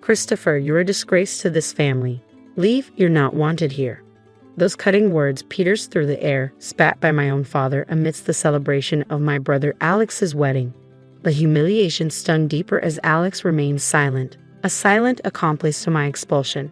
"Christopher, you're a disgrace to this family. Leave, you're not wanted here." Those cutting words pierced through the air, spat by my own father amidst the celebration of my brother Alex's wedding. The humiliation stung deeper as Alex remained silent, a silent accomplice to my expulsion.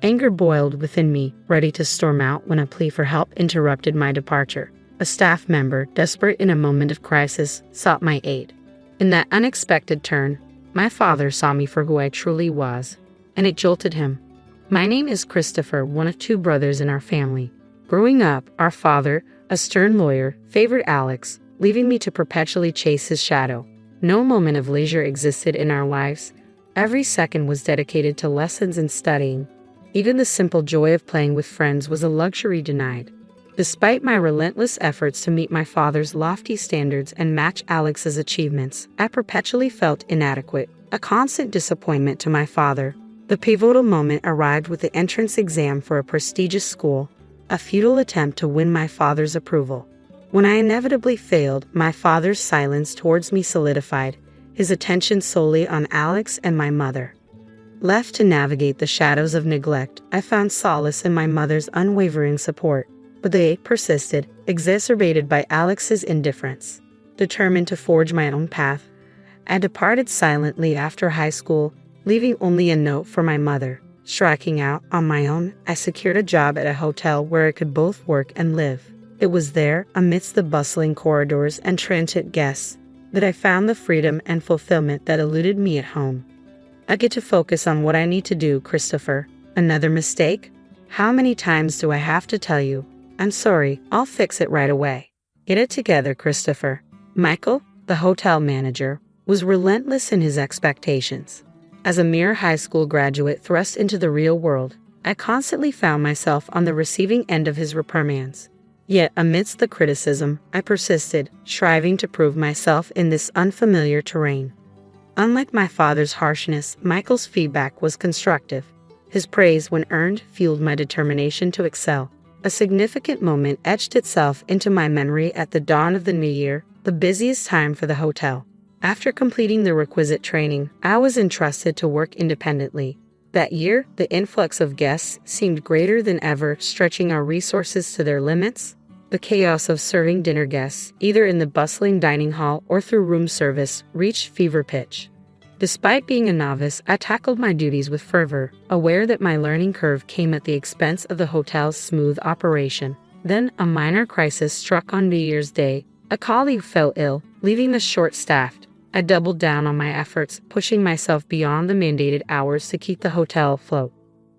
Anger boiled within me, ready to storm out when a plea for help interrupted my departure. A staff member, desperate in a moment of crisis, sought my aid. In that unexpected turn, my father saw me for who I truly was, and it jolted him. "My name is Christopher, one of two brothers in our family. Growing up, our father, a stern lawyer, favored Alex, leaving me to perpetually chase his shadow. No moment of leisure existed in our lives. Every second was dedicated to lessons and studying. Even the simple joy of playing with friends was a luxury denied. Despite my relentless efforts to meet my father's lofty standards and match Alex's achievements, I perpetually felt inadequate, a constant disappointment to my father. The pivotal moment arrived with the entrance exam for a prestigious school, a futile attempt to win my father's approval. When I inevitably failed, my father's silence towards me solidified, his attention solely on Alex and my mother. Left to navigate the shadows of neglect, I found solace in my mother's unwavering support, but they persisted, exacerbated by Alex's indifference. Determined to forge my own path, I departed silently after high school, leaving only a note for my mother. Striking out on my own, I secured a job at a hotel where I could both work and live. It was there, amidst the bustling corridors and transient guests, that I found the freedom and fulfillment that eluded me at home. I get to focus on what I need to do, Christopher. Another mistake? How many times do I have to tell you? I'm sorry, I'll fix it right away. Get it together, Christopher. Michael, the hotel manager, was relentless in his expectations. As a mere high school graduate thrust into the real world, I constantly found myself on the receiving end of his reprimands. Yet, amidst the criticism, I persisted, striving to prove myself in this unfamiliar terrain. Unlike my father's harshness, Michael's feedback was constructive. His praise, when earned, fueled my determination to excel. A significant moment etched itself into my memory at the dawn of the new year, the busiest time for the hotel. After completing the requisite training, I was entrusted to work independently. That year, the influx of guests seemed greater than ever, stretching our resources to their limits. The chaos of serving dinner guests, either in the bustling dining hall or through room service, reached fever pitch. Despite being a novice, I tackled my duties with fervor, aware that my learning curve came at the expense of the hotel's smooth operation. Then, a minor crisis struck on New Year's Day. A colleague fell ill, leaving us short-staffed. I doubled down on my efforts, pushing myself beyond the mandated hours to keep the hotel afloat.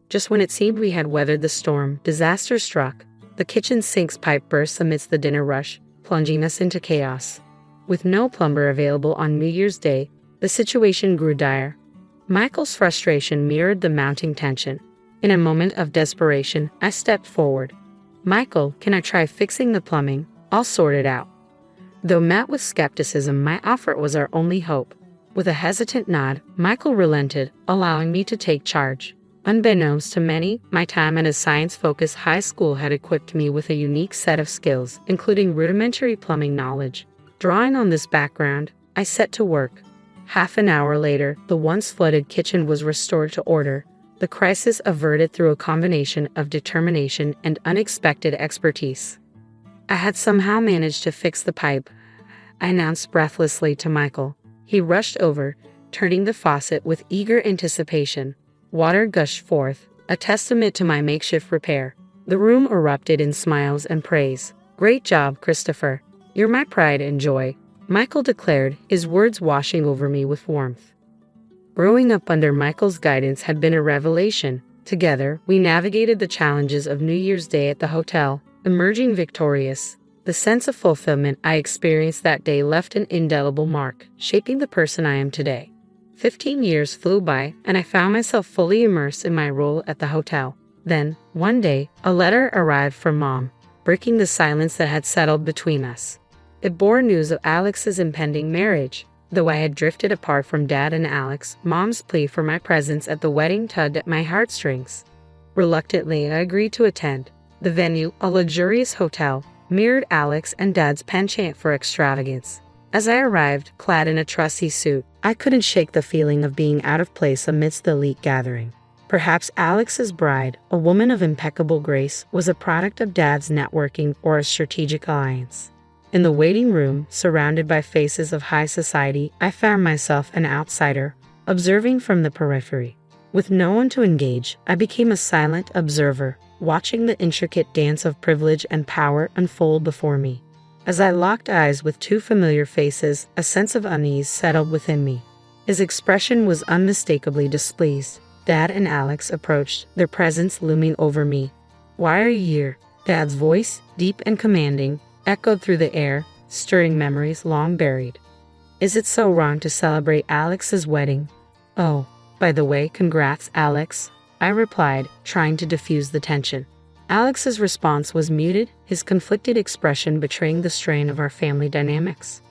Just when it seemed we had weathered the storm, disaster struck. The kitchen sink's pipe burst amidst the dinner rush, plunging us into chaos. With no plumber available on New Year's Day, the situation grew dire. Michael's frustration mirrored the mounting tension. In a moment of desperation, I stepped forward. "Michael, can I try fixing the plumbing? I'll sort it out." Though met with skepticism, my offer was our only hope. With a hesitant nod, Michael relented, allowing me to take charge. Unbeknownst to many, my time at a science-focused high school had equipped me with a unique set of skills, including rudimentary plumbing knowledge. Drawing on this background, I set to work. Half an hour later, the once flooded kitchen was restored to order, the crisis averted through a combination of determination and unexpected expertise. I had somehow managed to fix the pipe, I announced breathlessly to Michael. He rushed over, turning the faucet with eager anticipation. Water gushed forth, a testament to my makeshift repair. The room erupted in smiles and praise. "Great job, Christopher. You're my pride and joy," Michael declared, his words washing over me with warmth. Growing up under Michael's guidance had been a revelation. Together, we navigated the challenges of New Year's Day at the hotel, emerging victorious. The sense of fulfillment I experienced that day left an indelible mark, shaping the person I am today. 15 years flew by, and I found myself fully immersed in my role at the hotel. Then, one day, a letter arrived from Mom, breaking the silence that had settled between us. It bore news of Alex's impending marriage. Though I had drifted apart from Dad and Alex, Mom's plea for my presence at the wedding tugged at my heartstrings. Reluctantly, I agreed to attend. The venue, a luxurious hotel, mirrored Alex and Dad's penchant for extravagance. As I arrived, clad in a trussy suit, I couldn't shake the feeling of being out of place amidst the elite gathering. Perhaps Alex's bride, a woman of impeccable grace, was a product of Dad's networking or a strategic alliance. In the waiting room, surrounded by faces of high society, I found myself an outsider, observing from the periphery. With no one to engage, I became a silent observer, watching the intricate dance of privilege and power unfold before me. As I locked eyes with two familiar faces, a sense of unease settled within me. His expression was unmistakably displeased. Dad and Alex approached, their presence looming over me. "Why are you here?" Dad's voice, deep and commanding, echoed through the air, stirring memories long buried. "Is it so wrong to celebrate Alex's wedding?" "Oh, by the way, congrats, Alex," I replied, trying to diffuse the tension. Alex's response was muted, his conflicted expression betraying the strain of our family dynamics.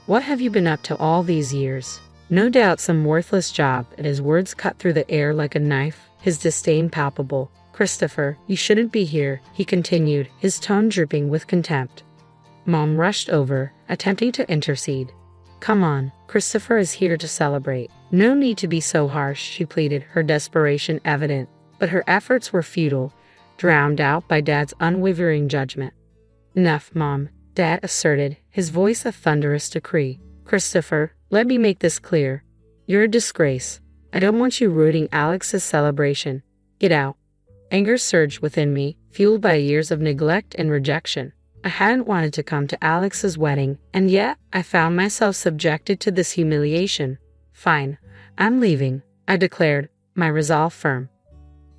"What have you been up to all these years?" No doubt some worthless job, and his words cut through the air like a knife, his disdain palpable. "Christopher, you shouldn't be here," he continued, his tone dripping with contempt. Mom rushed over, attempting to intercede. "Come on, Christopher is here to celebrate. No need to be so harsh," she pleaded, her desperation evident. But her efforts were futile, drowned out by Dad's unwavering judgment. "Enough, Mom," Dad asserted, his voice a thunderous decree. "Christopher, let me make this clear. You're a disgrace. I don't want you ruining Alex's celebration. Get out." Anger surged within me, fueled by years of neglect and rejection. I hadn't wanted to come to Alex's wedding, and yet I found myself subjected to this humiliation. "Fine, I'm leaving," I declared, my resolve firm.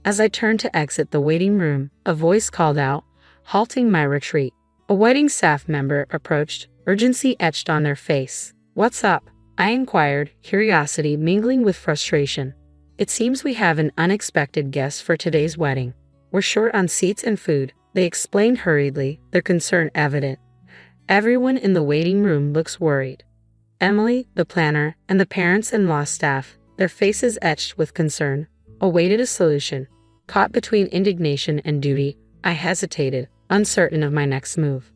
As I turned to exit the waiting room, a voice called out, halting my retreat. A wedding staff member approached, urgency etched on their face. "What's up?" I inquired, curiosity mingling with frustration. "It seems we have an unexpected guest for today's wedding. We're short on seats and food," they explained hurriedly, their concern evident. Everyone in the waiting room looks worried. Emily, the planner, and the parents-in-law staff, their faces etched with concern, awaited a solution. Caught between indignation and duty, I hesitated, uncertain of my next move.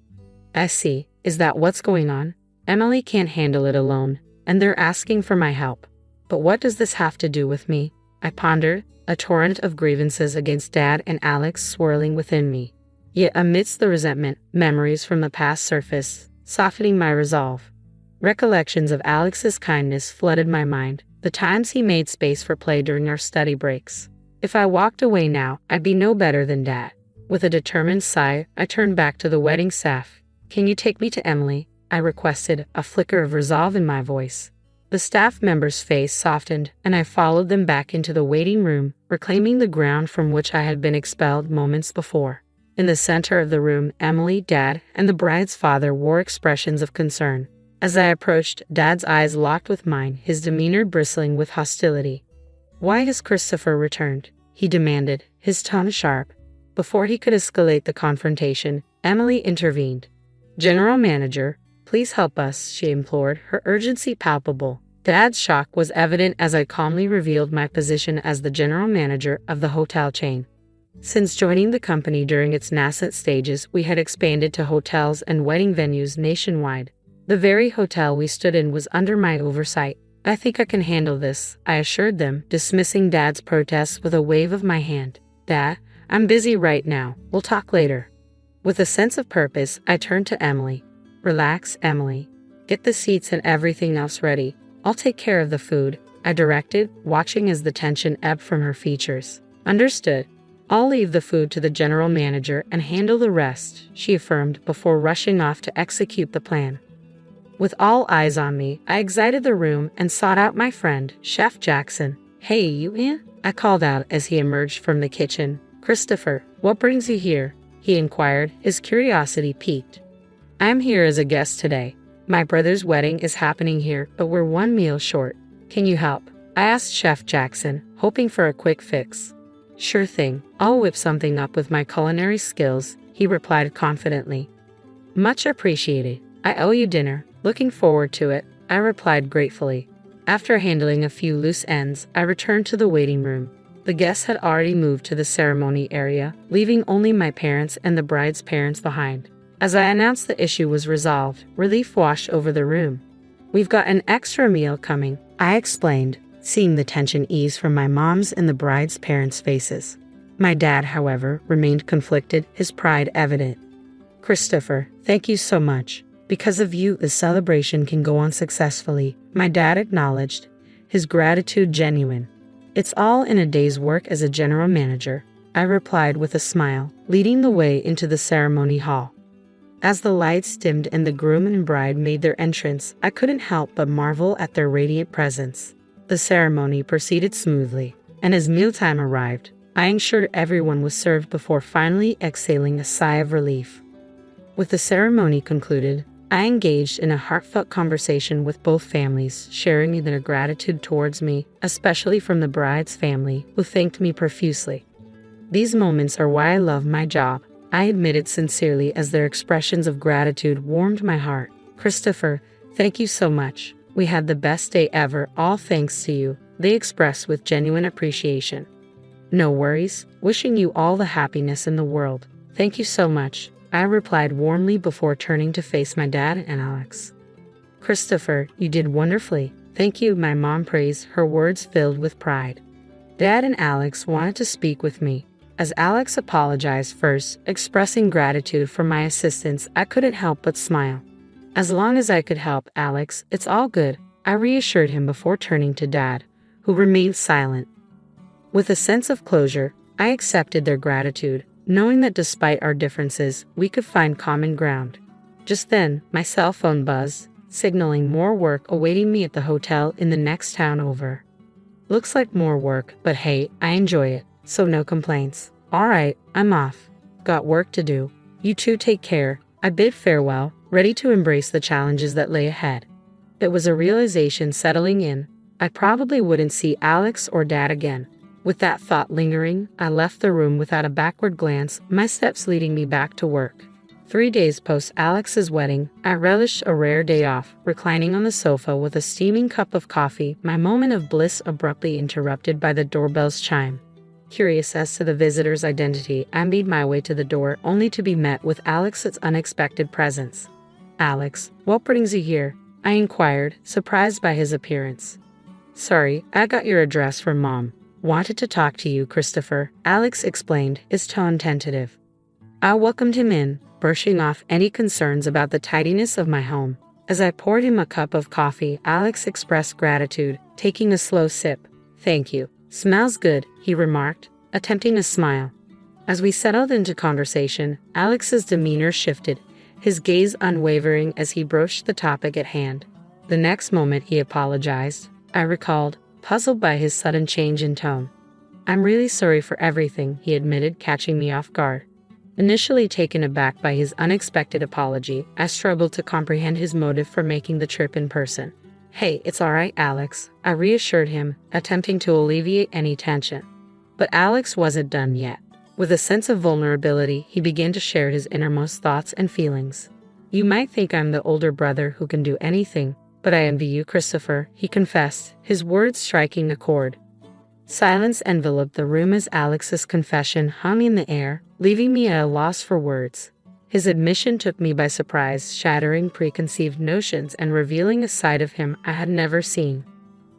"I see. Is that what's going on? Emily can't handle it alone, and they're asking for my help. But what does this have to do with me?" I pondered, a torrent of grievances against Dad and Alex swirling within me. Yet amidst the resentment, memories from the past surfaced, softening my resolve. Recollections of Alex's kindness flooded my mind, the times he made space for play during our study breaks. If I walked away now, I'd be no better than Dad. With a determined sigh, I turned back to the wedding staff. "Can you take me to Emily?" I requested, a flicker of resolve in my voice. The staff member's face softened, and I followed them back into the waiting room, reclaiming the ground from which I had been expelled moments before. In the center of the room, Emily, Dad, and the bride's father wore expressions of concern. As I approached, Dad's eyes locked with mine, his demeanor bristling with hostility. "Why has Christopher returned?" he demanded, his tone sharp. Before he could escalate the confrontation, Emily intervened. "General Manager, please help us," she implored, her urgency palpable. Dad's shock was evident as I calmly revealed my position as the general manager of the hotel chain. Since joining the company during its nascent stages, we had expanded to hotels and wedding venues nationwide. The very hotel we stood in was under my oversight. "I think I can handle this," I assured them, dismissing Dad's protests with a wave of my hand. "Dad, I'm busy right now. We'll talk later." With a sense of purpose, I turned to Emily. "Relax, Emily. Get the seats and everything else ready. I'll take care of the food," I directed, watching as the tension ebbed from her features. "Understood. I'll leave the food to the general manager and handle the rest," she affirmed before rushing off to execute the plan. With all eyes on me, I exited the room and sought out my friend, Chef Jackson. "Hey, you in?" I called out as he emerged from the kitchen. "Christopher, what brings you here?" he inquired, his curiosity piqued. "I'm here as a guest today. My brother's wedding is happening here, but we're one meal short. Can you help?" I asked Chef Jackson, hoping for a quick fix. "Sure thing. I'll whip something up with my culinary skills," he replied confidently. "Much appreciated. I owe you dinner. Looking forward to it," I replied gratefully. After handling a few loose ends, I returned to the waiting room. The guests had already moved to the ceremony area, leaving only my parents and the bride's parents behind. As I announced the issue was resolved, relief washed over the room. "We've got an extra meal coming," I explained, seeing the tension ease from my mom's and the bride's parents' faces. My dad, however, remained conflicted, his pride evident. "Christopher, thank you so much. Because of you, the celebration can go on successfully," my dad acknowledged, his gratitude genuine. "It's all in a day's work as a general manager," I replied with a smile, leading the way into the ceremony hall. As the lights dimmed and the groom and bride made their entrance, I couldn't help but marvel at their radiant presence. The ceremony proceeded smoothly, and as mealtime arrived, I ensured everyone was served before finally exhaling a sigh of relief. With the ceremony concluded, I engaged in a heartfelt conversation with both families, sharing their gratitude towards me, especially from the bride's family, who thanked me profusely. "These moments are why I love my job," I admitted sincerely as their expressions of gratitude warmed my heart. "Christopher, thank you so much. We had the best day ever, all thanks to you," they expressed with genuine appreciation. "No worries. Wishing you all the happiness in the world. Thank you so much," I replied warmly before turning to face my dad and Alex. "Christopher, you did wonderfully. Thank you," my mom praised, her words filled with pride. Dad and Alex wanted to speak with me. As Alex apologized first, expressing gratitude for my assistance, I couldn't help but smile. "As long as I could help, Alex, it's all good," I reassured him before turning to Dad, who remained silent. With a sense of closure, I accepted their gratitude, knowing that despite our differences, we could find common ground. Just then, my cell phone buzzed, signaling more work awaiting me at the hotel in the next town over. Looks like more work, but hey, I enjoy it, so no complaints. "All right, I'm off. Got work to do. You two take care," I bid farewell, ready to embrace the challenges that lay ahead. It was a realization settling in. I probably wouldn't see Alex or Dad again. With that thought lingering, I left the room without a backward glance, my steps leading me back to work. 3 days post Alex's wedding, I relished a rare day off, reclining on the sofa with a steaming cup of coffee, my moment of bliss abruptly interrupted by the doorbell's chime. Curious as to the visitor's identity, I made my way to the door, only to be met with Alex's unexpected presence. "Alex, what brings you here?" I inquired, surprised by his appearance. "Sorry, I got your address from Mom. Wanted to talk to you, Christopher," Alex explained, his tone tentative. I welcomed him in, brushing off any concerns about the tidiness of my home. As I poured him a cup of coffee, Alex expressed gratitude, taking a slow sip. "Thank you. Smells good," he remarked, attempting a smile. As we settled into conversation, Alex's demeanor shifted, his gaze unwavering as he broached the topic at hand. The next moment he apologized, I recalled, puzzled by his sudden change in tone. "I'm really sorry for everything," he admitted, catching me off guard. Initially taken aback by his unexpected apology, I struggled to comprehend his motive for making the trip in person. "Hey, it's all right, Alex," I reassured him, attempting to alleviate any tension. But Alex wasn't done yet. With a sense of vulnerability, he began to share his innermost thoughts and feelings. "You might think I'm the older brother who can do anything, but I envy you, Christopher," he confessed, his words striking a chord. Silence enveloped the room as Alex's confession hung in the air, leaving me at a loss for words. His admission took me by surprise, shattering preconceived notions and revealing a side of him I had never seen.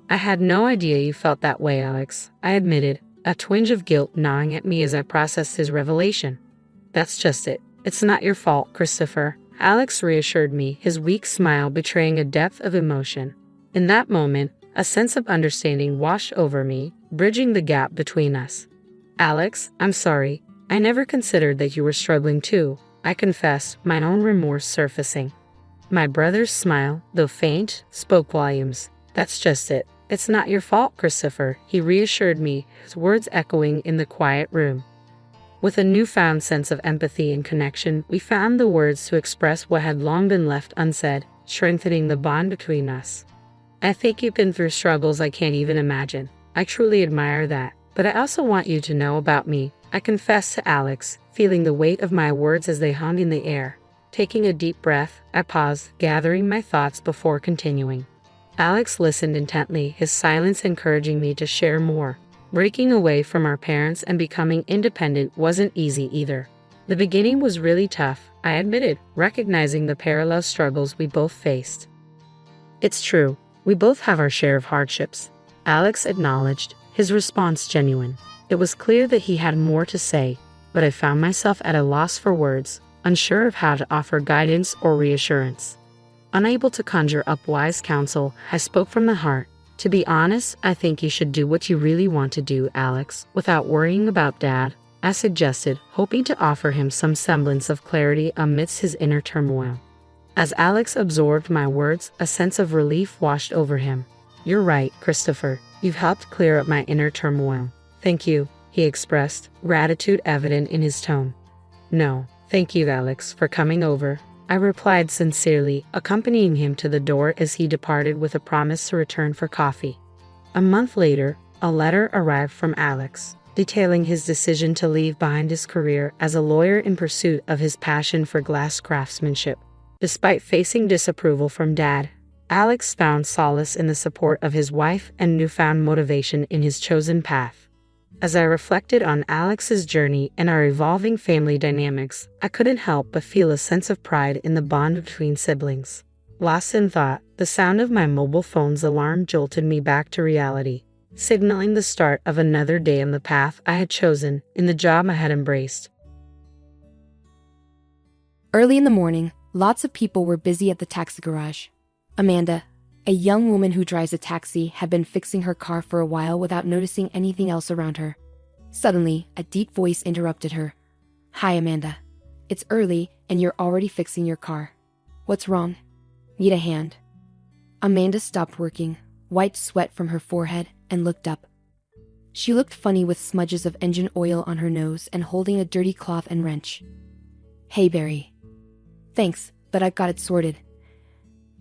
"I had no idea you felt that way, Alex," I admitted, a twinge of guilt gnawing at me as I processed his revelation. "That's just it. It's not your fault, Christopher," Alex reassured me, his weak smile betraying a depth of emotion. In that moment, a sense of understanding washed over me, bridging the gap between us. "Alex, I'm sorry. I never considered that you were struggling too," I confessed, my own remorse surfacing. My brother's smile, though faint, spoke volumes. "That's just it. It's not your fault, Christopher," he reassured me, his words echoing in the quiet room. With a newfound sense of empathy and connection, we found the words to express what had long been left unsaid, strengthening the bond between us. "I think you've been through struggles I can't even imagine. I truly admire that. But I also want you to know about me," I confessed to Alex, feeling the weight of my words as they hung in the air. Taking a deep breath, I paused, gathering my thoughts before continuing. Alex listened intently, his silence encouraging me to share more. Breaking away from our parents and becoming independent wasn't easy either. The beginning was really tough, I admitted, recognizing the parallel struggles we both faced. It's true, we both have our share of hardships, Alex acknowledged, his response genuine. It was clear that he had more to say, but I found myself at a loss for words, unsure of how to offer guidance or reassurance. Unable to conjure up wise counsel, I spoke from the heart. To be honest, I think you should do what you really want to do, Alex, without worrying about Dad, I suggested, hoping to offer him some semblance of clarity amidst his inner turmoil. As Alex absorbed my words, a sense of relief washed over him. You're right, Christopher. You've helped clear up my inner turmoil. Thank you, he expressed, gratitude evident in his tone. No, thank you, Alex, for coming over, I replied sincerely, accompanying him to the door as he departed with a promise to return for coffee. A month later, a letter arrived from Alex, detailing his decision to leave behind his career as a lawyer in pursuit of his passion for glass craftsmanship. Despite facing disapproval from Dad, Alex found solace in the support of his wife and newfound motivation in his chosen path. As I reflected on Alex's journey and our evolving family dynamics, I couldn't help but feel a sense of pride in the bond between siblings. Lost in thought, the sound of my mobile phone's alarm jolted me back to reality, signaling the start of another day in the path I had chosen, in the job I had embraced. Early in the morning, lots of people were busy at the taxi garage. Amanda, a young woman who drives a taxi, had been fixing her car for a while without noticing anything else around her. Suddenly, a deep voice interrupted her. Hi, Amanda. It's early, and you're already fixing your car. What's wrong? Need a hand? Amanda stopped working, wiped sweat from her forehead, and looked up. She looked funny with smudges of engine oil on her nose and holding a dirty cloth and wrench. Hey, Barry. Thanks, but I've got it sorted.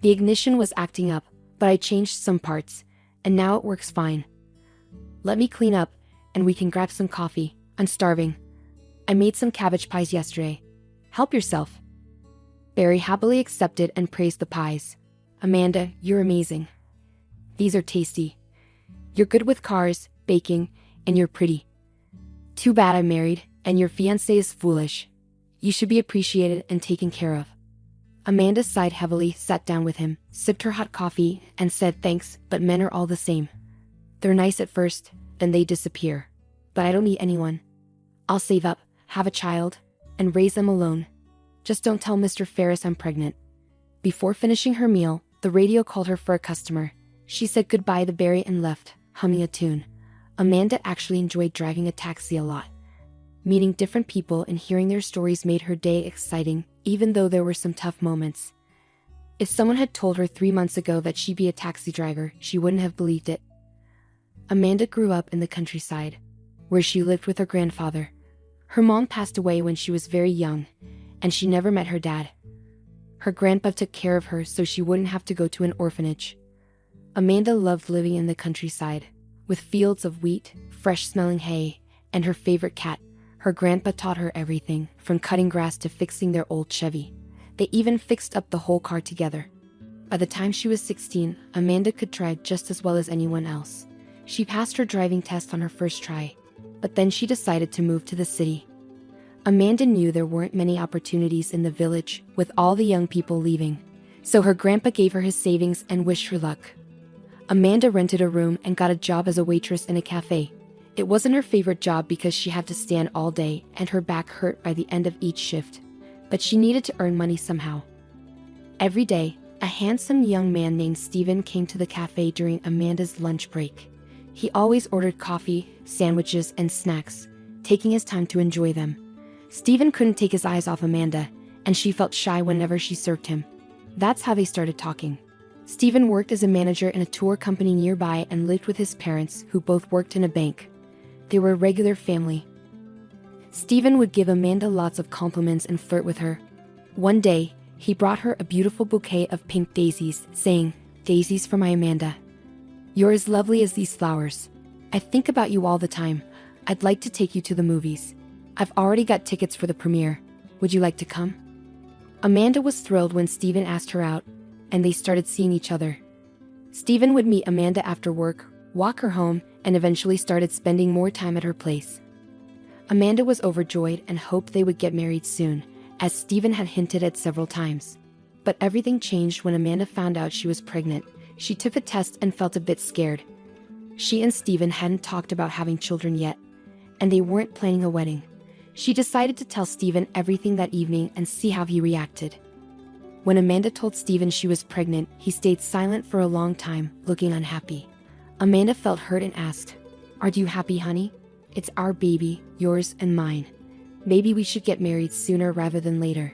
The ignition was acting up, but I changed some parts, and now it works fine. Let me clean up, and we can grab some coffee. I'm starving. I made some cabbage pies yesterday. Help yourself. Barry happily accepted and praised the pies. Amanda, you're amazing. These are tasty. You're good with cars, baking, and you're pretty. Too bad I'm married, and your fiancé is foolish. You should be appreciated and taken care of. Amanda sighed heavily, sat down with him, sipped her hot coffee, and said thanks, but men are all the same. They're nice at first, then they disappear. But I don't need anyone. I'll save up, have a child, and raise them alone. Just don't tell Mr. Ferris I'm pregnant. Before finishing her meal, the radio called her for a customer. She said goodbye to Barry and left, humming a tune. Amanda actually enjoyed driving a taxi a lot. Meeting different people and hearing their stories made her day exciting, even though there were some tough moments. If someone had told her 3 months ago that she'd be a taxi driver, she wouldn't have believed it. Amanda grew up in the countryside, where she lived with her grandfather. Her mom passed away when she was very young, and she never met her dad. Her grandpa took care of her so she wouldn't have to go to an orphanage. Amanda loved living in the countryside, with fields of wheat, fresh-smelling hay, and her favorite cat. Her grandpa taught her everything, from cutting grass to fixing their old Chevy. They even fixed up the whole car together. By the time she was 16, Amanda could drive just as well as anyone else. She passed her driving test on her first try, but then she decided to move to the city. Amanda knew there weren't many opportunities in the village, with all the young people leaving. So her grandpa gave her his savings and wished her luck. Amanda rented a room and got a job as a waitress in a cafe. It wasn't her favorite job because she had to stand all day and her back hurt by the end of each shift, but she needed to earn money somehow. Every day, a handsome young man named Steven came to the cafe during Amanda's lunch break. He always ordered coffee, sandwiches, and snacks, taking his time to enjoy them. Steven couldn't take his eyes off Amanda, and she felt shy whenever she served him. That's how they started talking. Steven worked as a manager in a tour company nearby and lived with his parents, who both worked in a bank. They were a regular family. Steven would give Amanda lots of compliments and flirt with her. One day, he brought her a beautiful bouquet of pink daisies, saying, "Daisies for my Amanda. You're as lovely as these flowers. I think about you all the time. I'd like to take you to the movies. I've already got tickets for the premiere. Would you like to come?" Amanda was thrilled when Steven asked her out, and they started seeing each other. Steven would meet Amanda after work, walk her home, and eventually started spending more time at her place. Amanda was overjoyed and hoped they would get married soon, as Stephen had hinted at several times. But everything changed when Amanda found out she was pregnant. She took the test and felt a bit scared. She and Stephen hadn't talked about having children yet, and they weren't planning a wedding. She decided to tell Stephen everything that evening and see how he reacted. When Amanda told Stephen she was pregnant, he stayed silent for a long time, looking unhappy. Amanda felt hurt and asked, "Are you happy, honey? It's our baby, yours and mine. Maybe we should get married sooner rather than later."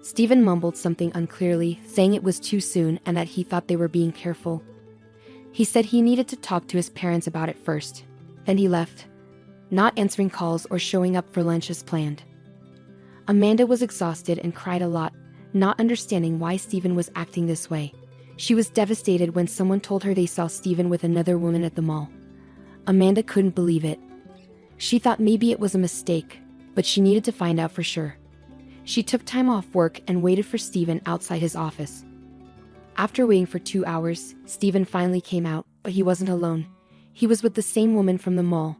Stephen mumbled something unclearly, saying it was too soon and that he thought they were being careful. He said he needed to talk to his parents about it first. Then he left, not answering calls or showing up for lunch as planned. Amanda was exhausted and cried a lot, not understanding why Stephen was acting this way. She was devastated when someone told her they saw Stephen with another woman at the mall. Amanda couldn't believe it. She thought maybe it was a mistake, but she needed to find out for sure. She took time off work and waited for Stephen outside his office. After waiting for 2 hours, Stephen finally came out, but he wasn't alone. He was with the same woman from the mall,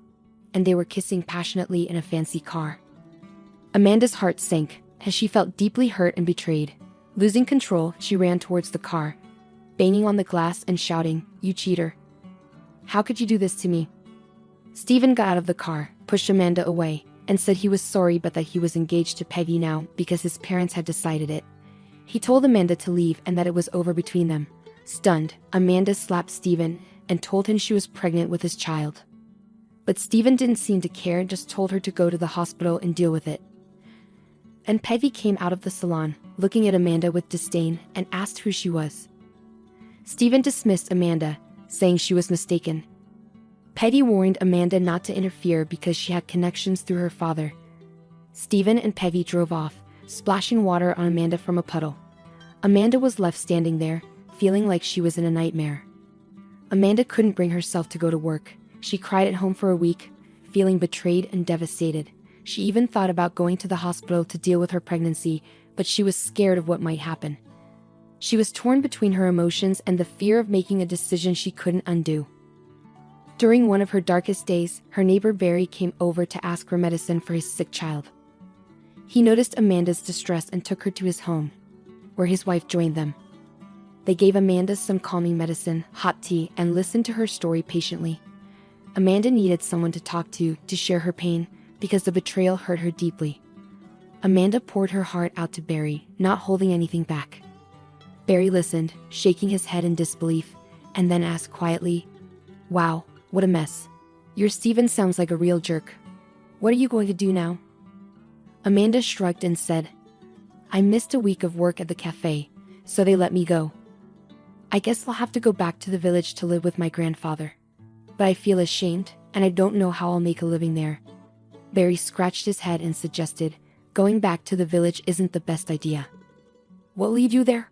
and they were kissing passionately in a fancy car. Amanda's heart sank, as she felt deeply hurt and betrayed. Losing control, she ran towards the car, banging on the glass and shouting, "You cheater! How could you do this to me?" Stephen got out of the car, pushed Amanda away, and said he was sorry but that he was engaged to Peggy now because his parents had decided it. He told Amanda to leave and that it was over between them. Stunned, Amanda slapped Stephen and told him she was pregnant with his child. But Stephen didn't seem to care and just told her to go to the hospital and deal with it. And Peggy came out of the salon, looking at Amanda with disdain, and asked who she was. Stephen dismissed Amanda, saying she was mistaken. Peggy warned Amanda not to interfere because she had connections through her father. Stephen and Peggy drove off, splashing water on Amanda from a puddle. Amanda was left standing there, feeling like she was in a nightmare. Amanda couldn't bring herself to go to work. She cried at home for a week, feeling betrayed and devastated. She even thought about going to the hospital to deal with her pregnancy, but she was scared of what might happen. She was torn between her emotions and the fear of making a decision she couldn't undo. During one of her darkest days, her neighbor Barry came over to ask for medicine for his sick child. He noticed Amanda's distress and took her to his home, where his wife joined them. They gave Amanda some calming medicine, hot tea, and listened to her story patiently. Amanda needed someone to talk to share her pain, because the betrayal hurt her deeply. Amanda poured her heart out to Barry, not holding anything back. Barry listened, shaking his head in disbelief, and then asked quietly, "Wow, what a mess. Your Stephen sounds like a real jerk. What are you going to do now?" Amanda shrugged and said, "I missed a week of work at the cafe, so they let me go. I guess I'll have to go back to the village to live with my grandfather. But I feel ashamed, and I don't know how I'll make a living there." Barry scratched his head and suggested, "Going back to the village isn't the best idea. What'll lead you there?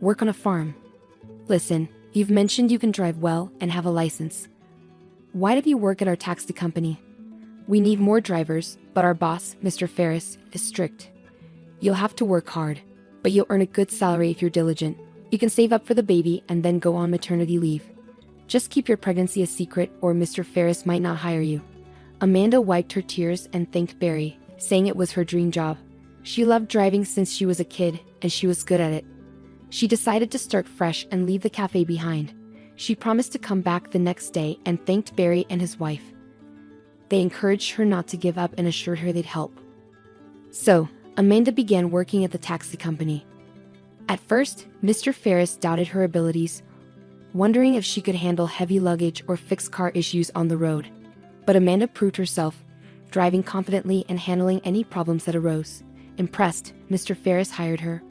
Work on a farm. Listen, you've mentioned you can drive well and have a license. Why don't you work at our taxi company? We need more drivers, but our boss, Mr. Ferris, is strict. You'll have to work hard, but you'll earn a good salary if you're diligent. You can save up for the baby and then go on maternity leave. Just keep your pregnancy a secret or Mr. Ferris might not hire you." Amanda wiped her tears and thanked Barry, saying it was her dream job. She loved driving since she was a kid, and she was good at it. She decided to start fresh and leave the cafe behind. She promised to come back the next day and thanked Barry and his wife. They encouraged her not to give up and assured her they'd help. So, Amanda began working at the taxi company. At first, Mr. Ferris doubted her abilities, wondering if she could handle heavy luggage or fix car issues on the road. But Amanda proved herself, driving confidently and handling any problems that arose. Impressed, Mr. Ferris hired her.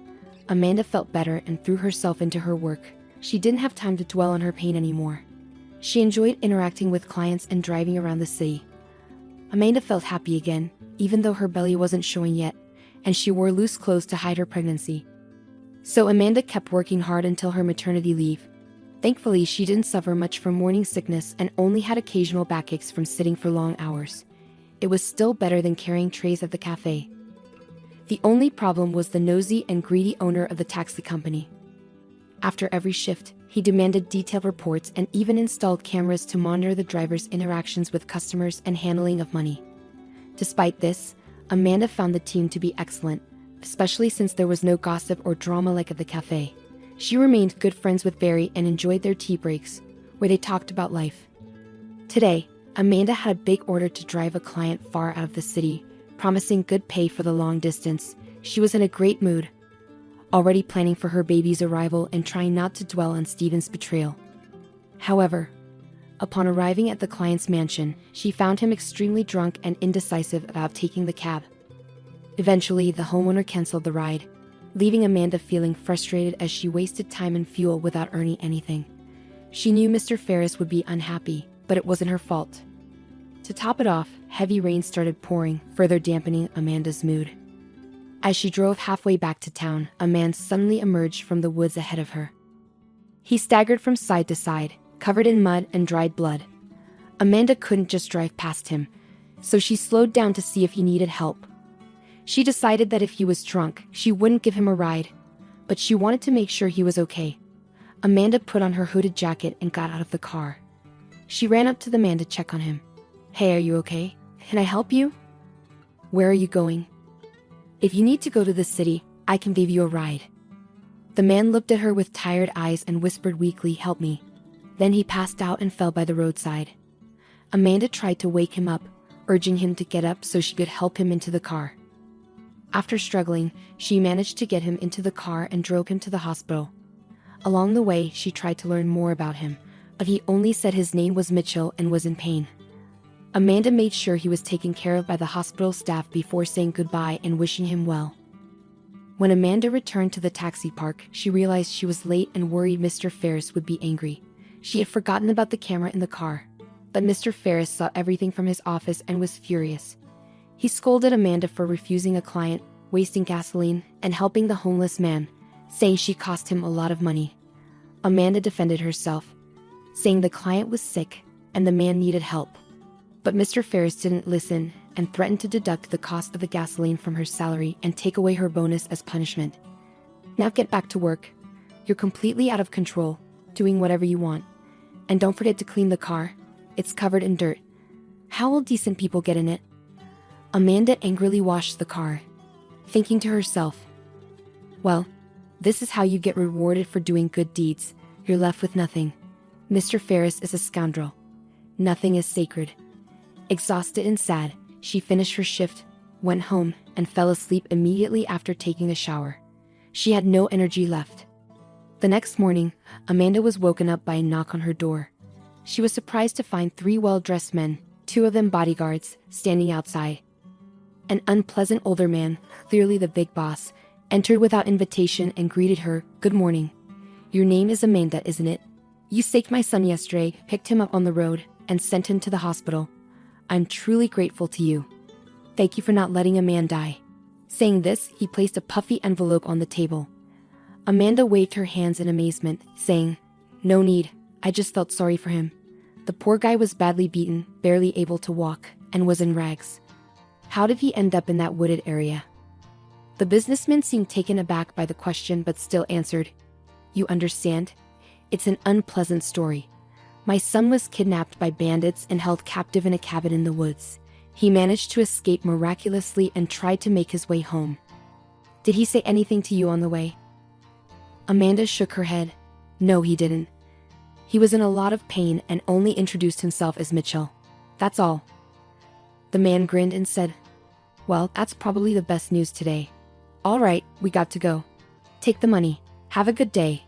Amanda felt better and threw herself into her work. She didn't have time to dwell on her pain anymore. She enjoyed interacting with clients and driving around the city. Amanda felt happy again, even though her belly wasn't showing yet, and she wore loose clothes to hide her pregnancy. So Amanda kept working hard until her maternity leave. Thankfully, she didn't suffer much from morning sickness and only had occasional backaches from sitting for long hours. It was still better than carrying trays at the cafe. The only problem was the nosy and greedy owner of the taxi company. After every shift, he demanded detailed reports and even installed cameras to monitor the driver's interactions with customers and handling of money. Despite this, Amanda found the team to be excellent, especially since there was no gossip or drama like at the cafe. She remained good friends with Barry and enjoyed their tea breaks, where they talked about life. Today, Amanda had a big order to drive a client far out of the city, promising good pay for the long distance. She was in a great mood, already planning for her baby's arrival and trying not to dwell on Stephen's betrayal. However, upon arriving at the client's mansion, she found him extremely drunk and indecisive about taking the cab. Eventually, the homeowner canceled the ride, leaving Amanda feeling frustrated as she wasted time and fuel without earning anything. She knew Mr. Ferris would be unhappy, but it wasn't her fault. To top it off, heavy rain started pouring, further dampening Amanda's mood. As she drove halfway back to town, a man suddenly emerged from the woods ahead of her. He staggered from side to side, covered in mud and dried blood. Amanda couldn't just drive past him, so she slowed down to see if he needed help. She decided that if he was drunk, she wouldn't give him a ride, but she wanted to make sure he was okay. Amanda put on her hooded jacket and got out of the car. She ran up to the man to check on him. "Hey, are you okay? Can I help you? Where are you going? If you need to go to the city, I can give you a ride." The man looked at her with tired eyes and whispered weakly, "Help me." Then he passed out and fell by the roadside. Amanda tried to wake him up, urging him to get up so she could help him into the car. After struggling, she managed to get him into the car and drove him to the hospital. Along the way, she tried to learn more about him, but he only said his name was Mitchell and was in pain. Amanda made sure he was taken care of by the hospital staff before saying goodbye and wishing him well. When Amanda returned to the taxi park, she realized she was late and worried Mr. Ferris would be angry. She had forgotten about the camera in the car, but Mr. Ferris saw everything from his office and was furious. He scolded Amanda for refusing a client, wasting gasoline, and helping the homeless man, saying she cost him a lot of money. Amanda defended herself, saying the client was sick and the man needed help. But Mr. Ferris didn't listen and threatened to deduct the cost of the gasoline from her salary and take away her bonus as punishment. "Now get back to work. You're completely out of control, doing whatever you want. And don't forget to clean the car. It's covered in dirt. How will decent people get in it?" Amanda angrily washed the car, thinking to herself, "Well, this is how you get rewarded for doing good deeds. You're left with nothing. Mr. Ferris is a scoundrel. Nothing is sacred." Exhausted and sad, she finished her shift, went home, and fell asleep immediately after taking a shower. She had no energy left. The next morning, Amanda was woken up by a knock on her door. She was surprised to find 3 well-dressed men, 2 of them bodyguards, standing outside. An unpleasant older man, clearly the big boss, entered without invitation and greeted her. "Good morning. Your name is Amanda, isn't it? You saved my son yesterday, picked him up on the road, and sent him to the hospital. I'm truly grateful to you. Thank you for not letting a man die." Saying this, he placed a puffy envelope on the table. Amanda waved her hands in amazement, saying, "No need, I just felt sorry for him. The poor guy was badly beaten, barely able to walk, and was in rags. How did he end up in that wooded area?" The businessman seemed taken aback by the question but still answered, "You understand? It's an unpleasant story. My son was kidnapped by bandits and held captive in a cabin in the woods. He managed to escape miraculously and tried to make his way home. Did he say anything to you on the way?" Amanda shook her head. "No, he didn't. He was in a lot of pain and only introduced himself as Mitchell. That's all." The man grinned and said, "Well, that's probably the best news today. All right, we got to go. Take the money. Have a good day.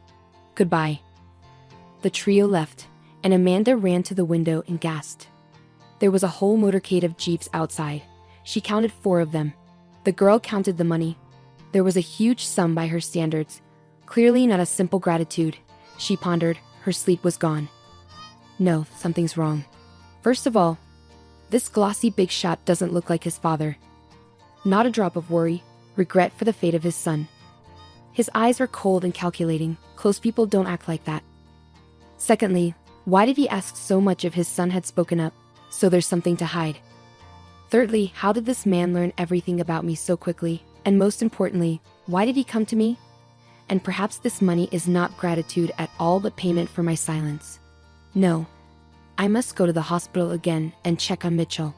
Goodbye." The trio left, and Amanda ran to the window and gasped. There was a whole motorcade of jeeps outside. She counted 4 of them. The girl counted the money. There was a huge sum by her standards. Clearly not a simple gratitude. She pondered. Her sleep was gone. No, something's wrong. First of all, this glossy big shot doesn't look like his father. Not a drop of worry, regret for the fate of his son. His eyes are cold and calculating. Close people don't act like that. Secondly, why did he ask so much if his son had spoken up? So there's something to hide. Thirdly, how did this man learn everything about me so quickly? And most importantly, why did he come to me? And perhaps this money is not gratitude at all but payment for my silence. No. I must go to the hospital again and check on Mitchell.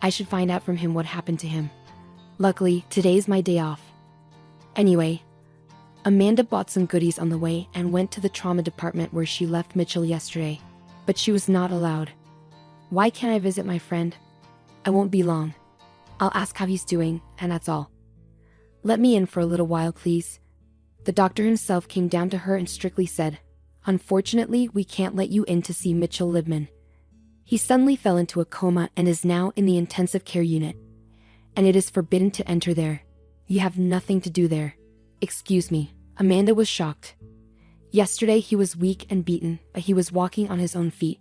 I should find out from him what happened to him. Luckily, today's my day off. Anyway, Amanda bought some goodies on the way and went to the trauma department where she left Mitchell yesterday. But she was not allowed. Why can't I visit my friend? I won't be long. I'll ask how he's doing, and that's all. Let me in for a little while, please. The doctor himself came down to her and strictly said, "Unfortunately, we can't let you in to see Mitchell Libman. He suddenly fell into a coma and is now in the intensive care unit. And it is forbidden to enter there. You have nothing to do there." Excuse me. Amanda was shocked. Yesterday he was weak and beaten, but he was walking on his own feet.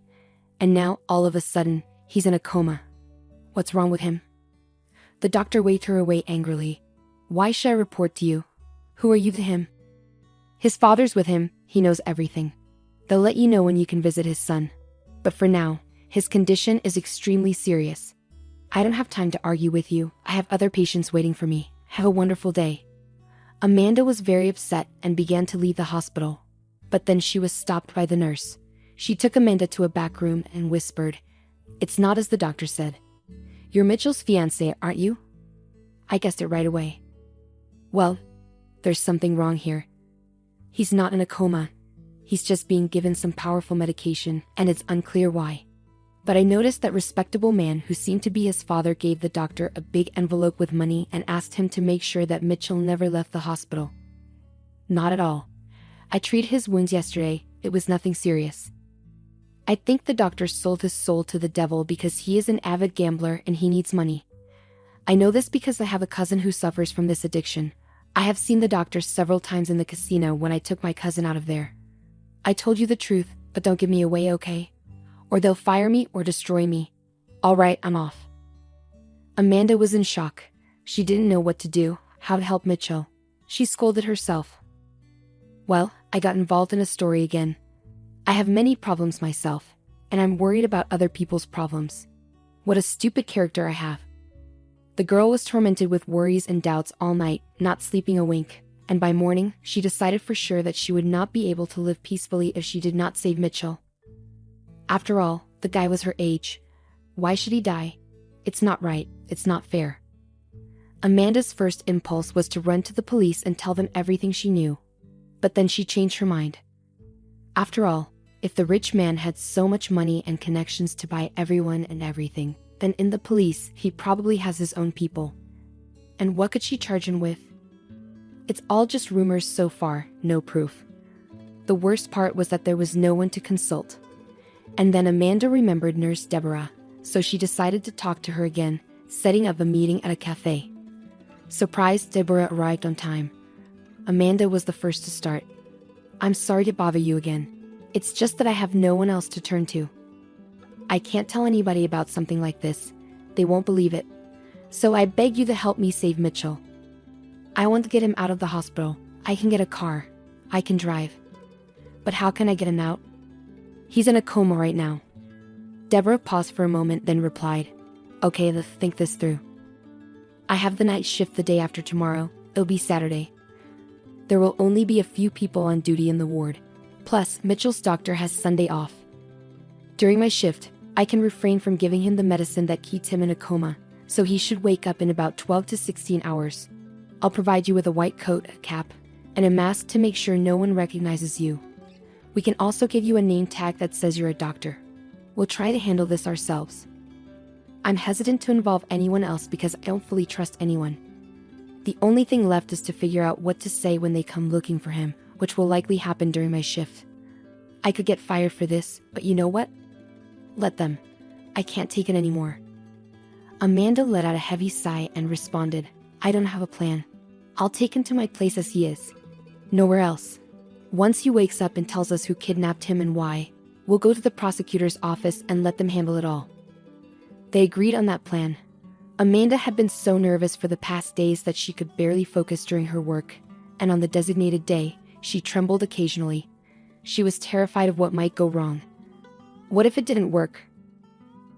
And now, all of a sudden, he's in a coma. What's wrong with him? The doctor waved her away angrily. Why should I report to you? Who are you to him? His father's with him, he knows everything. They'll let you know when you can visit his son. But for now, his condition is extremely serious. I don't have time to argue with you. I have other patients waiting for me. Have a wonderful day. Amanda was very upset and began to leave the hospital. But then she was stopped by the nurse. She took Amanda to a back room and whispered, "It's not as the doctor said. You're Mitchell's fiancé, aren't you?" I guessed it right away. Well, there's something wrong here. He's not in a coma. He's just being given some powerful medication, and it's unclear why. But I noticed that respectable man who seemed to be his father gave the doctor a big envelope with money and asked him to make sure that Mitchell never left the hospital. Not at all. I treated his wounds yesterday. It was nothing serious. I think the doctor sold his soul to the devil because he is an avid gambler and he needs money. I know this because I have a cousin who suffers from this addiction. I have seen the doctor several times in the casino when I took my cousin out of there. I told you the truth, but don't give me away, okay? Or they'll fire me or destroy me. All right, I'm off. Amanda was in shock. She didn't know what to do, how to help Mitchell. She scolded herself. Well, I got involved in a story again. I have many problems myself, and I'm worried about other people's problems. What a stupid character I have. The girl was tormented with worries and doubts all night, not sleeping a wink, and by morning, she decided for sure that she would not be able to live peacefully if she did not save Mitchell. After all, the guy was her age. Why should he die? It's not right, it's not fair. Amanda's first impulse was to run to the police and tell them everything she knew. But then she changed her mind. After all, if the rich man had so much money and connections to buy everyone and everything, then in the police, he probably has his own people. And what could she charge him with? It's all just rumors so far, no proof. The worst part was that there was no one to consult. And then Amanda remembered Nurse Deborah, so she decided to talk to her again, setting up a meeting at a cafe. Surprised, Deborah arrived on time. Amanda was the first to start. "I'm sorry to bother you again. It's just that I have no one else to turn to. I can't tell anybody about something like this. They won't believe it. So I beg you to help me save Mitchell. I want to get him out of the hospital. I can get a car. I can drive. But how can I get him out? He's in a coma right now." Deborah paused for a moment, then replied, "Okay, let's think this through. I have the night shift the day after tomorrow. It'll be Saturday. There will only be a few people on duty in the ward. Plus, Mitchell's doctor has Sunday off. During my shift, I can refrain from giving him the medicine that keeps him in a coma, so he should wake up in about 12 to 16 hours. I'll provide you with a white coat, a cap, and a mask to make sure no one recognizes you. We can also give you a name tag that says you're a doctor. We'll try to handle this ourselves. I'm hesitant to involve anyone else because I don't fully trust anyone. The only thing left is to figure out what to say when they come looking for him, which will likely happen during my shift. I could get fired for this, but you know what? Let them. I can't take it anymore." Amanda let out a heavy sigh and responded, "I don't have a plan. I'll take him to my place as he is. Nowhere else. Once he wakes up and tells us who kidnapped him and why, we'll go to the prosecutor's office and let them handle it all." They agreed on that plan. Amanda had been so nervous for the past days that she could barely focus during her work, and on the designated day, she trembled occasionally. She was terrified of what might go wrong. What if it didn't work?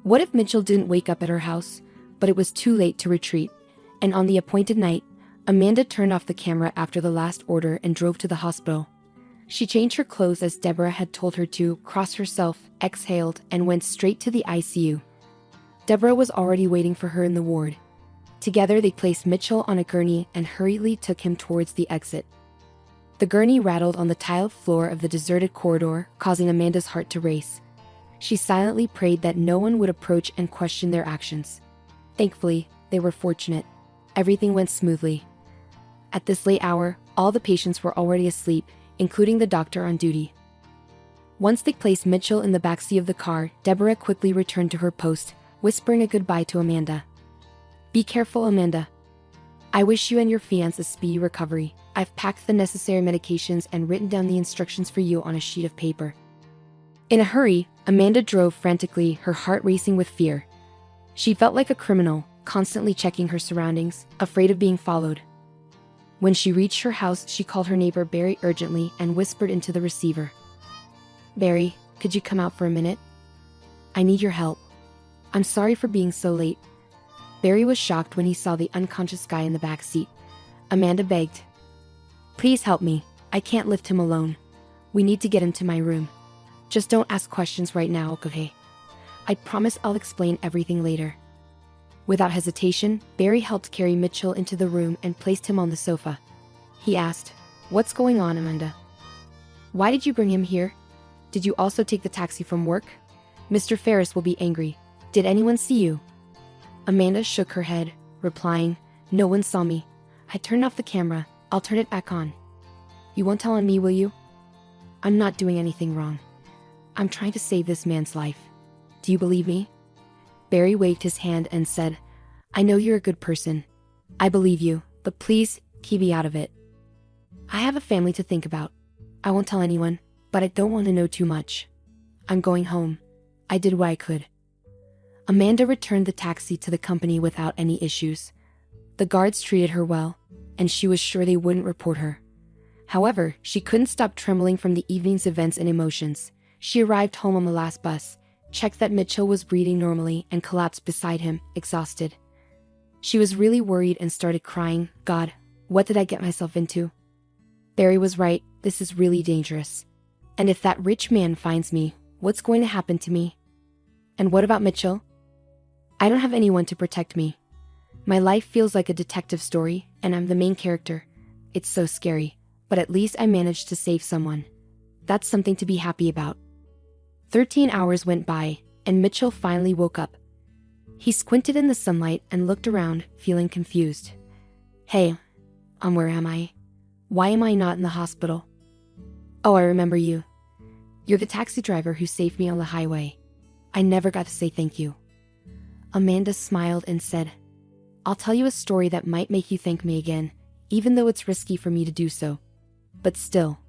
What if Mitchell didn't wake up at her house, but it was too late to retreat, and on the appointed night, Amanda turned off the camera after the last order and drove to the hospital. She changed her clothes as Deborah had told her to, crossed herself, exhaled, and went straight to the ICU. Deborah was already waiting for her in the ward. Together they placed Mitchell on a gurney and hurriedly took him towards the exit. The gurney rattled on the tiled floor of the deserted corridor, causing Amanda's heart to race. She silently prayed that no one would approach and question their actions. Thankfully, they were fortunate. Everything went smoothly. At this late hour, all the patients were already asleep, including the doctor on duty. Once they placed Mitchell in the backseat of the car, Deborah quickly returned to her post, whispering a goodbye to Amanda. "Be careful, Amanda. I wish you and your fiancé a speedy recovery. I've packed the necessary medications and written down the instructions for you on a sheet of paper." In a hurry, Amanda drove frantically, her heart racing with fear. She felt like a criminal, constantly checking her surroundings, afraid of being followed. When she reached her house, she called her neighbor Barry urgently and whispered into the receiver. "Barry, could you come out for a minute? I need your help. I'm sorry for being so late." Barry was shocked when he saw the unconscious guy in the back seat. Amanda begged, "Please help me. I can't lift him alone. We need to get him to my room. Just don't ask questions right now, okay? I promise I'll explain everything later." Without hesitation, Barry helped carry Mitchell into the room and placed him on the sofa. He asked, "What's going on, Amanda? Why did you bring him here? Did you also take the taxi from work? Mr. Ferris will be angry. Did anyone see you?" Amanda shook her head, replying, "No one saw me. I turned off the camera. I'll turn it back on. You won't tell on me, will you? I'm not doing anything wrong. I'm trying to save this man's life. Do you believe me?" Barry waved his hand and said, "I know you're a good person. I believe you, but please, keep me out of it. I have a family to think about. I won't tell anyone, but I don't want to know too much. I'm going home. I did what I could." Amanda returned the taxi to the company without any issues. The guards treated her well, and she was sure they wouldn't report her. However, she couldn't stop trembling from the evening's events and emotions. She arrived home on the last bus, checked that Mitchell was breathing normally, and collapsed beside him, exhausted. She was really worried and started crying. "God, what did I get myself into? Barry was right, this is really dangerous. And if that rich man finds me, what's going to happen to me? And what about Mitchell? I don't have anyone to protect me. My life feels like a detective story, and I'm the main character. It's so scary, but at least I managed to save someone. That's something to be happy about." 13 hours went by, and Mitchell finally woke up. He squinted in the sunlight and looked around, feeling confused. "Hey, where am I? Why am I not in the hospital? Oh, I remember you. You're the taxi driver who saved me on the highway. I never got to say thank you." Amanda smiled and said, "I'll tell you a story that might make you thank me again, even though it's risky for me to do so. But still."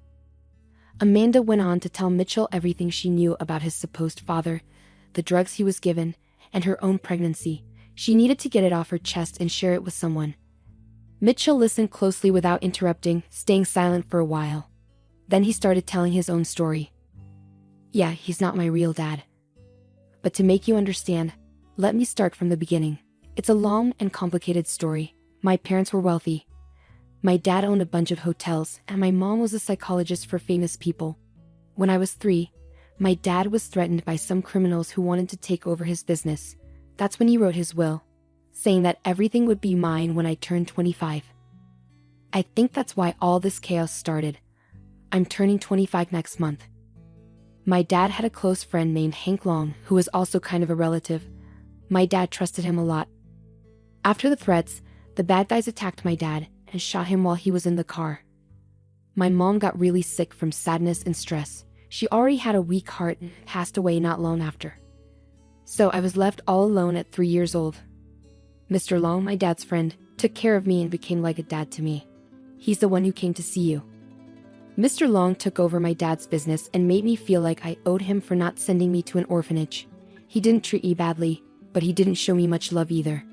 Amanda went on to tell Mitchell everything she knew about his supposed father, the drugs he was given, and her own pregnancy. She needed to get it off her chest and share it with someone. Mitchell listened closely without interrupting, staying silent for a while. Then he started telling his own story. "Yeah, he's not my real dad. But to make you understand, let me start from the beginning. It's a long and complicated story. My parents were wealthy. My dad owned a bunch of hotels, and my mom was a psychologist for famous people. When I was 3, my dad was threatened by some criminals who wanted to take over his business. That's when he wrote his will, saying that everything would be mine when I turned 25. I think that's why all this chaos started. I'm turning 25 next month. My dad had a close friend named Hank Long, who was also kind of a relative. My dad trusted him a lot. After the threats, the bad guys attacked my dad and shot him while he was in the car. My mom got really sick from sadness and stress. She already had a weak heart and passed away not long after. So I was left all alone at 3 years old. Mr. Long, my dad's friend, took care of me and became like a dad to me. He's the one who came to see you. Mr. Long took over my dad's business and made me feel like I owed him for not sending me to an orphanage. He didn't treat me badly, but he didn't show me much love either.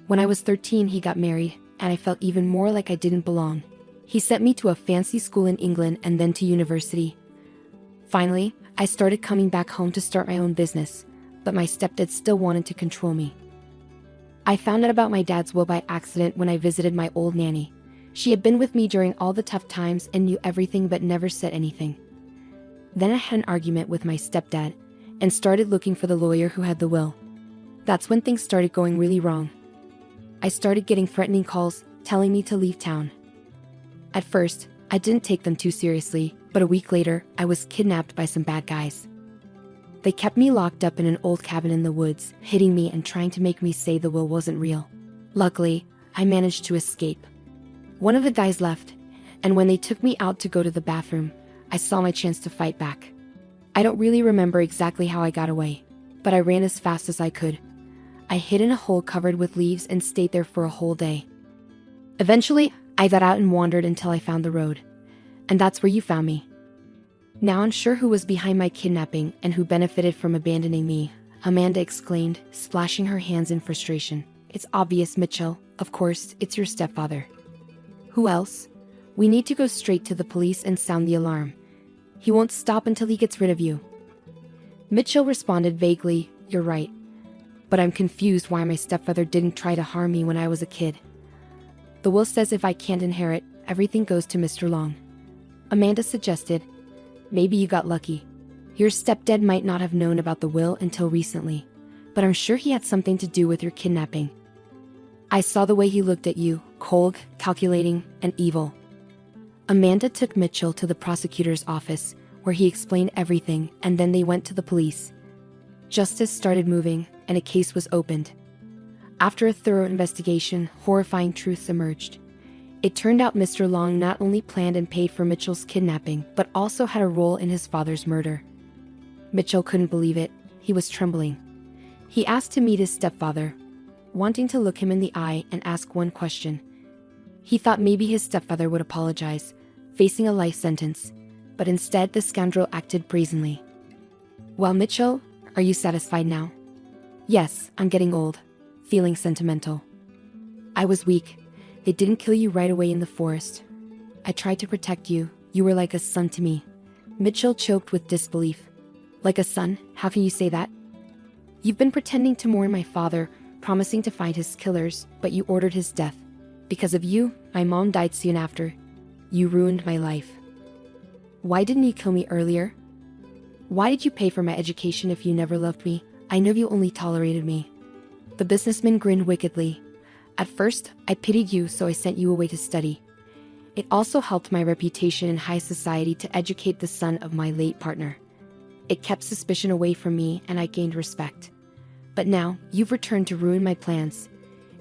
When I was 13, he got married, and I felt even more like I didn't belong. He sent me to a fancy school in England and then to university. Finally, I started coming back home to start my own business, but my stepdad still wanted to control me. I found out about my dad's will by accident when I visited my old nanny. She had been with me during all the tough times and knew everything but never said anything. Then I had an argument with my stepdad and started looking for the lawyer who had the will. That's when things started going really wrong. I started getting threatening calls telling me to leave town. At first, I didn't take them too seriously, but a week later, I was kidnapped by some bad guys. They kept me locked up in an old cabin in the woods, hitting me and trying to make me say the will wasn't real. Luckily, I managed to escape. One of the guys left, and when they took me out to go to the bathroom, I saw my chance to fight back. I don't really remember exactly how I got away, but I ran as fast as I could. I hid in a hole covered with leaves and stayed there for a whole day. Eventually, I got out and wandered until I found the road. And that's where you found me. Now unsure who was behind my kidnapping and who benefited from abandoning me, Amanda exclaimed, splashing her hands in frustration. It's obvious, Mitchell. Of course, it's your stepfather. Who else? We need to go straight to the police and sound the alarm. He won't stop until he gets rid of you. Mitchell responded vaguely, you're right. But I'm confused why my stepfather didn't try to harm me when I was a kid. The will says if I can't inherit, everything goes to Mr. Long. Amanda suggested, maybe you got lucky. Your stepdad might not have known about the will until recently, but I'm sure he had something to do with your kidnapping. I saw the way he looked at you, cold, calculating, and evil. Amanda took Mitchell to the prosecutor's office, where he explained everything, and then they went to the police. Justice started moving, and a case was opened. After a thorough investigation, horrifying truths emerged. It turned out Mr. Long not only planned and paid for Mitchell's kidnapping, but also had a role in his father's murder. Mitchell couldn't believe it. He was trembling. He asked to meet his stepfather, wanting to look him in the eye and ask one question. He thought maybe his stepfather would apologize, facing a life sentence, but instead the scoundrel acted brazenly. Well, Mitchell, are you satisfied now? Yes, I'm getting old. Feeling sentimental. I was weak. They didn't kill you right away in the forest. I tried to protect you. You were like a son to me. Mitchell choked with disbelief. Like a son? How can you say that? You've been pretending to mourn my father, promising to find his killers, but you ordered his death. Because of you, my mom died soon after. You ruined my life. Why didn't you kill me earlier? Why did you pay for my education if you never loved me? I know you only tolerated me. The businessman grinned wickedly. At first, I pitied you, so I sent you away to study. It also helped my reputation in high society to educate the son of my late partner. It kept suspicion away from me, and I gained respect. But now, you've returned to ruin my plans.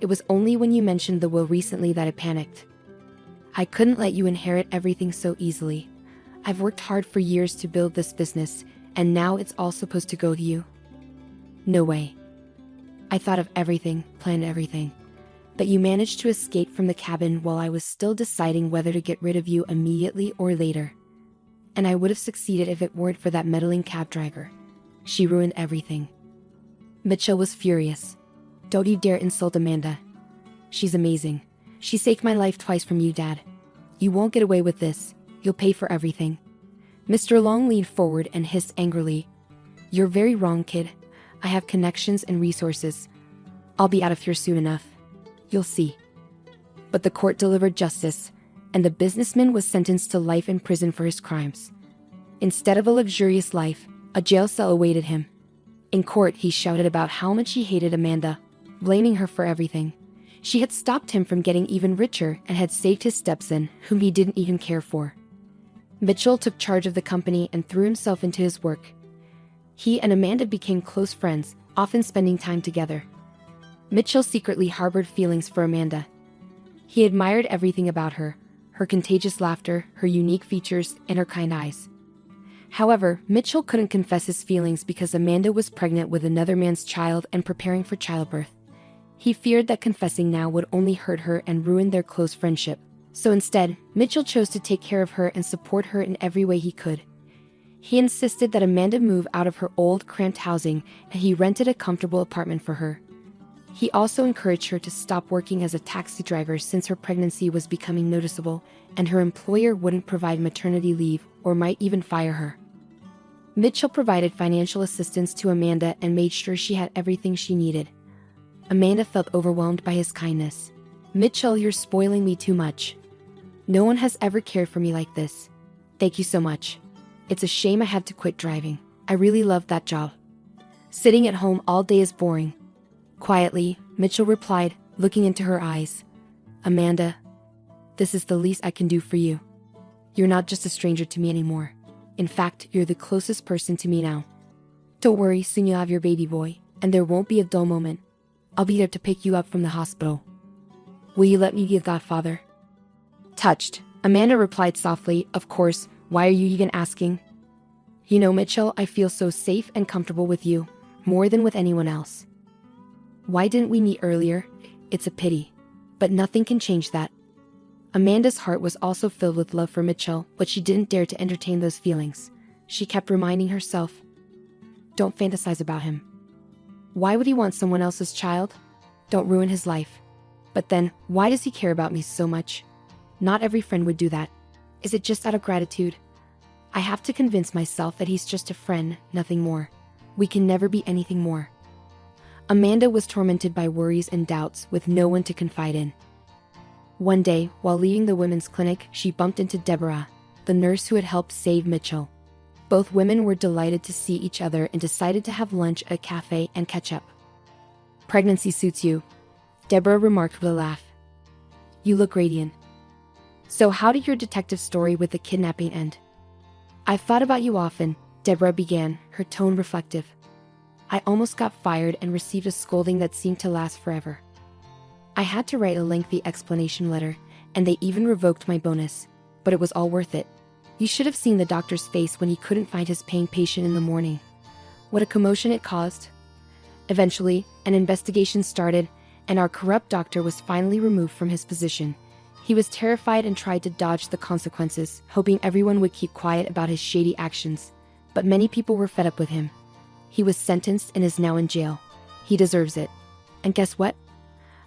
It was only when you mentioned the will recently that I panicked. I couldn't let you inherit everything so easily. I've worked hard for years to build this business, and now it's all supposed to go to you. No way. I thought of everything, planned everything. But you managed to escape from the cabin while I was still deciding whether to get rid of you immediately or later. And I would have succeeded if it weren't for that meddling cab driver. She ruined everything. Mitchell was furious. Don't you dare insult Amanda. She's amazing. She saved my life twice from you, Dad. You won't get away with this. You'll pay for everything. Mr. Long leaned forward and hissed angrily. You're very wrong, kid. I have connections and resources. I'll be out of here soon enough. You'll see. But the court delivered justice, and the businessman was sentenced to life in prison for his crimes. Instead of a luxurious life, a jail cell awaited him. In court, he shouted about how much he hated Amanda, blaming her for everything. She had stopped him from getting even richer and had saved his stepson, whom he didn't even care for. Mitchell took charge of the company and threw himself into his work. He and Amanda became close friends, often spending time together. Mitchell secretly harbored feelings for Amanda. He admired everything about her, her contagious laughter, her unique features, and her kind eyes. However, Mitchell couldn't confess his feelings because Amanda was pregnant with another man's child and preparing for childbirth. He feared that confessing now would only hurt her and ruin their close friendship. So instead, Mitchell chose to take care of her and support her in every way he could. He insisted that Amanda move out of her old, cramped housing, and he rented a comfortable apartment for her. He also encouraged her to stop working as a taxi driver since her pregnancy was becoming noticeable, and her employer wouldn't provide maternity leave or might even fire her. Mitchell provided financial assistance to Amanda and made sure she had everything she needed. Amanda felt overwhelmed by his kindness. Mitchell, you're spoiling me too much. No one has ever cared for me like this. Thank you so much. It's a shame I had to quit driving. I really loved that job. Sitting at home all day is boring. Quietly, Mitchell replied, looking into her eyes. "Amanda, this is the least I can do for you. You're not just a stranger to me anymore. In fact, you're the closest person to me now. Don't worry, soon you'll have your baby boy, and there won't be a dull moment. I'll be there to pick you up from the hospital. Will you let me be a godfather?" Touched, Amanda replied softly, "Of course, why are you even asking? You know, Mitchell, I feel so safe and comfortable with you, more than with anyone else. Why didn't we meet earlier? It's a pity. But nothing can change that." Amanda's heart was also filled with love for Mitchell, but she didn't dare to entertain those feelings. She kept reminding herself, "Don't fantasize about him. Why would he want someone else's child? Don't ruin his life. But then, why does he care about me so much? Not every friend would do that. Is it just out of gratitude? I have to convince myself that he's just a friend, nothing more. We can never be anything more." Amanda was tormented by worries and doubts with no one to confide in. One day, while leaving the women's clinic, she bumped into Deborah, the nurse who had helped save Mitchell. Both women were delighted to see each other and decided to have lunch at a cafe and catch up. "Pregnancy suits you," Deborah remarked with a laugh. "You look radiant. So how did your detective story with the kidnapping end?" "I've thought about you often," Deborah began, her tone reflective. "I almost got fired and received a scolding that seemed to last forever. I had to write a lengthy explanation letter, and they even revoked my bonus, but it was all worth it. You should have seen the doctor's face when he couldn't find his paying patient in the morning. What a commotion it caused." Eventually, an investigation started, and our corrupt doctor was finally removed from his position. He was terrified and tried to dodge the consequences, hoping everyone would keep quiet about his shady actions. But many people were fed up with him. He was sentenced and is now in jail. He deserves it. And guess what?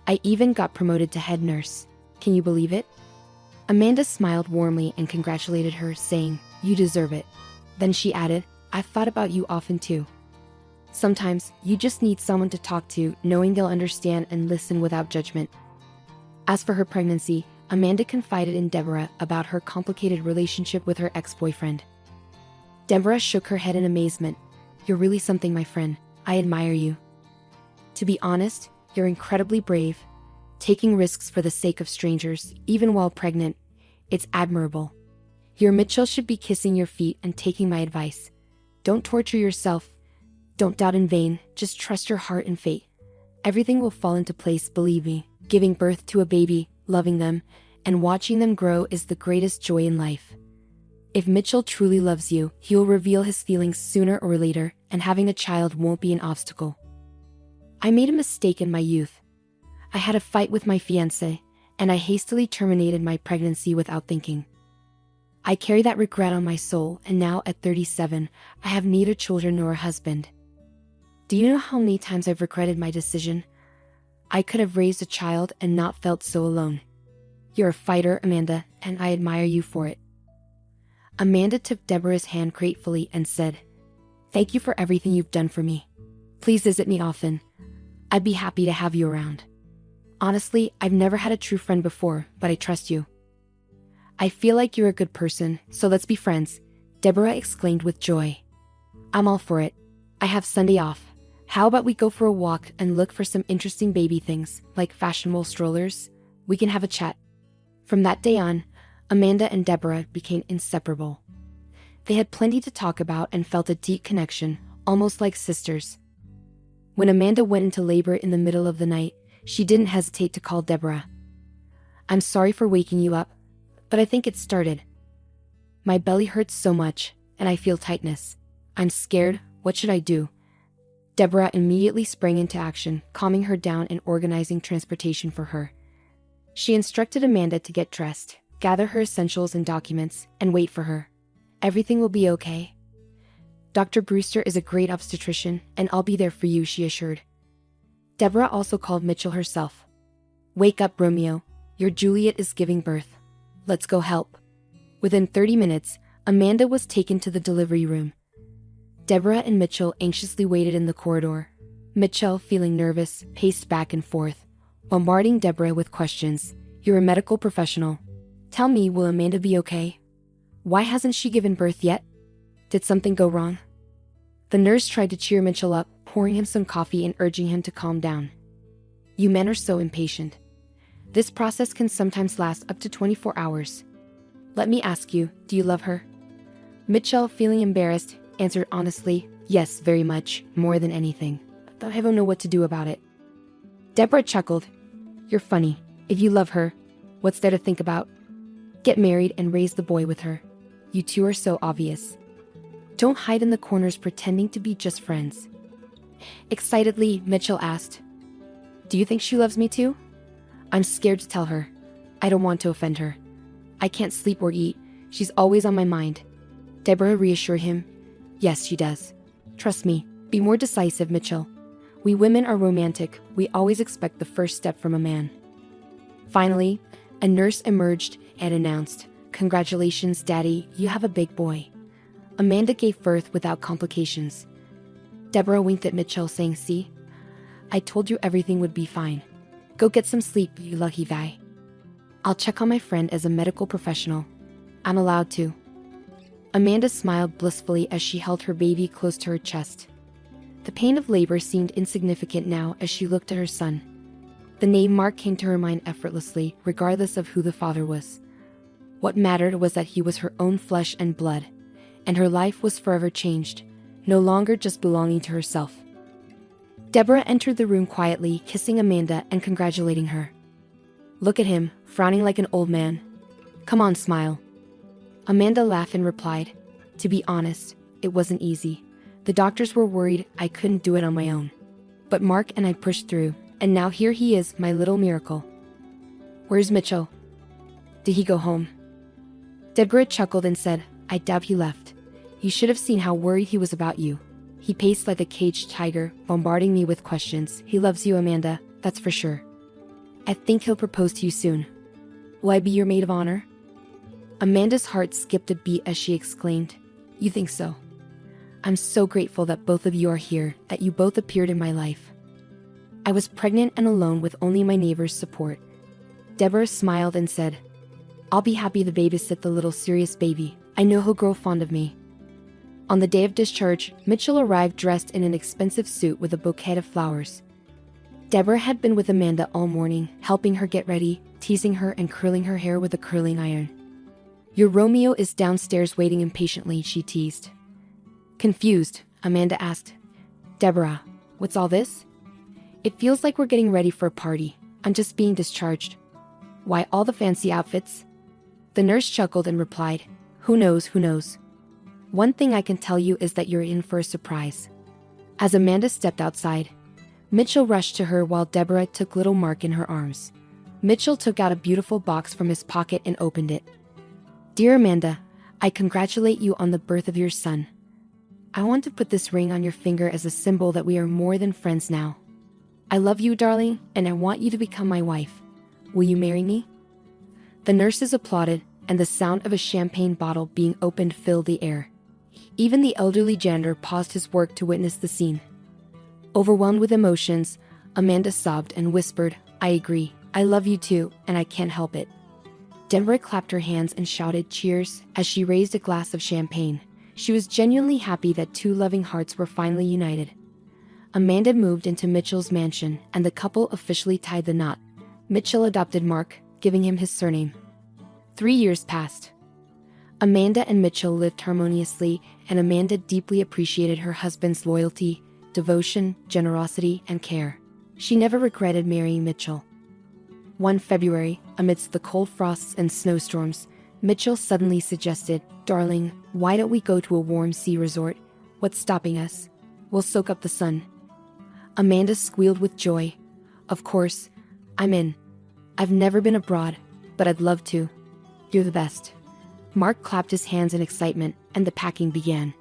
I even got promoted to head nurse. Can you believe it? Amanda smiled warmly and congratulated her, saying, "You deserve it." Then she added, "I've thought about you often too. Sometimes, you just need someone to talk to, knowing they'll understand and listen without judgment." As for her pregnancy, Amanda confided in Deborah about her complicated relationship with her ex-boyfriend. Deborah shook her head in amazement. "You're really something, my friend. I admire you. To be honest, you're incredibly brave. Taking risks for the sake of strangers, even while pregnant, it's admirable. Your Mitchell should be kissing your feet and taking my advice. Don't torture yourself. Don't doubt in vain, just trust your heart and fate. Everything will fall into place, believe me. Giving birth to a baby, loving them, and watching them grow is the greatest joy in life. If Mitchell truly loves you, he will reveal his feelings sooner or later, and having a child won't be an obstacle. I made a mistake in my youth. I had a fight with my fiancé, and I hastily terminated my pregnancy without thinking. I carry that regret on my soul, and now at 37, I have neither children nor a husband. Do you know how many times I've regretted my decision? I could have raised a child and not felt so alone. You're a fighter, Amanda, and I admire you for it." Amanda took Deborah's hand gratefully and said, "Thank you for everything you've done for me. Please visit me often. I'd be happy to have you around. Honestly, I've never had a true friend before, but I trust you. I feel like you're a good person, so let's be friends," Deborah exclaimed with joy. "I'm all for it. I have Sunday off. How about we go for a walk and look for some interesting baby things, like fashionable strollers? We can have a chat." From that day on, Amanda and Deborah became inseparable. They had plenty to talk about and felt a deep connection, almost like sisters. When Amanda went into labor in the middle of the night, she didn't hesitate to call Deborah. "I'm sorry for waking you up, but I think it started. My belly hurts so much, and I feel tightness. I'm scared. What should I do?" Deborah immediately sprang into action, calming her down and organizing transportation for her. She instructed Amanda to get dressed, gather her essentials and documents, and wait for her. "Everything will be okay. Dr. Brewster is a great obstetrician, and I'll be there for you," she assured. Deborah also called Mitchell herself. "Wake up, Romeo. Your Juliet is giving birth. Let's go help." Within 30 minutes, Amanda was taken to the delivery room. Deborah and Mitchell anxiously waited in the corridor. Mitchell, feeling nervous, paced back and forth, bombarding Deborah with questions. "You're a medical professional. Tell me, will Amanda be okay? Why hasn't she given birth yet? Did something go wrong?" The nurse tried to cheer Mitchell up, pouring him some coffee and urging him to calm down. You men are so impatient. This process can sometimes last up to 24 hours. Let me ask you, do you love her? Mitchell, feeling embarrassed, answered honestly, yes, very much, more than anything. But I don't know what to do about it. Deborah chuckled. You're funny. If you love her, what's there to think about? Get married and raise the boy with her. You two are so obvious. Don't hide in the corners pretending to be just friends. Excitedly, Mitchell asked, do you think she loves me too? I'm scared to tell her. I don't want to offend her. I can't sleep or eat. She's always on my mind. Deborah reassured him. Yes, she does. Trust me. Be more decisive, Mitchell. We women are romantic. We always expect the first step from a man. Finally, a nurse emerged and announced, congratulations, Daddy, you have a big boy. Amanda gave birth without complications. Deborah winked at Mitchell, saying, see? I told you everything would be fine. Go get some sleep, you lucky guy. I'll check on my friend as a medical professional. I'm allowed to. Amanda smiled blissfully as she held her baby close to her chest. The pain of labor seemed insignificant now as she looked at her son. The name Mark came to her mind effortlessly, regardless of who the father was. What mattered was that he was her own flesh and blood, and her life was forever changed, no longer just belonging to herself. Deborah entered the room quietly, kissing Amanda and congratulating her. Look at him, frowning like an old man. Come on, smile. Amanda laughed and replied, to be honest, it wasn't easy. The doctors were worried I couldn't do it on my own. But Mark and I pushed through, and now here he is, my little miracle. Where's Mitchell? Did he go home? Deborah chuckled and said, I doubt he left. You should have seen how worried he was about you. He paced like a caged tiger, bombarding me with questions. He loves you, Amanda, that's for sure. I think he'll propose to you soon. Will I be your maid of honor? Amanda's heart skipped a beat as she exclaimed, you think so? I'm so grateful that both of you are here, that you both appeared in my life. I was pregnant and alone with only my neighbor's support. Deborah smiled and said, I'll be happy to babysit the little serious baby. I know he'll grow fond of me. On the day of discharge, Mitchell arrived dressed in an expensive suit with a bouquet of flowers. Deborah had been with Amanda all morning, helping her get ready, teasing her and curling her hair with a curling iron. Your Romeo is downstairs waiting impatiently, she teased. Confused, Amanda asked, Deborah, what's all this? It feels like we're getting ready for a party. I'm just being discharged. Why all the fancy outfits? The nurse chuckled and replied, who knows, who knows? One thing I can tell you is that you're in for a surprise. As Amanda stepped outside, Mitchell rushed to her while Deborah took little Mark in her arms. Mitchell took out a beautiful box from his pocket and opened it. Dear Amanda, I congratulate you on the birth of your son. I want to put this ring on your finger as a symbol that we are more than friends now. I love you, darling, and I want you to become my wife. Will you marry me? The nurses applauded, and the sound of a champagne bottle being opened filled the air. Even the elderly janitor paused his work to witness the scene. Overwhelmed with emotions, Amanda sobbed and whispered, I agree, I love you too, and I can't help it. Deborah clapped her hands and shouted cheers as she raised a glass of champagne. She was genuinely happy that two loving hearts were finally united. Amanda moved into Mitchell's mansion, and the couple officially tied the knot. Mitchell adopted Mark, giving him his surname. 3 years passed. Amanda and Mitchell lived harmoniously, and Amanda deeply appreciated her husband's loyalty, devotion, generosity, and care. She never regretted marrying Mitchell. One February, amidst the cold frosts and snowstorms, Mitchell suddenly suggested, Darling, why don't we go to a warm sea resort? What's stopping us? We'll soak up the sun. Amanda squealed with joy. Of course, I'm in. I've never been abroad, but I'd love to. You're the best. Mark clapped his hands in excitement, and the packing began.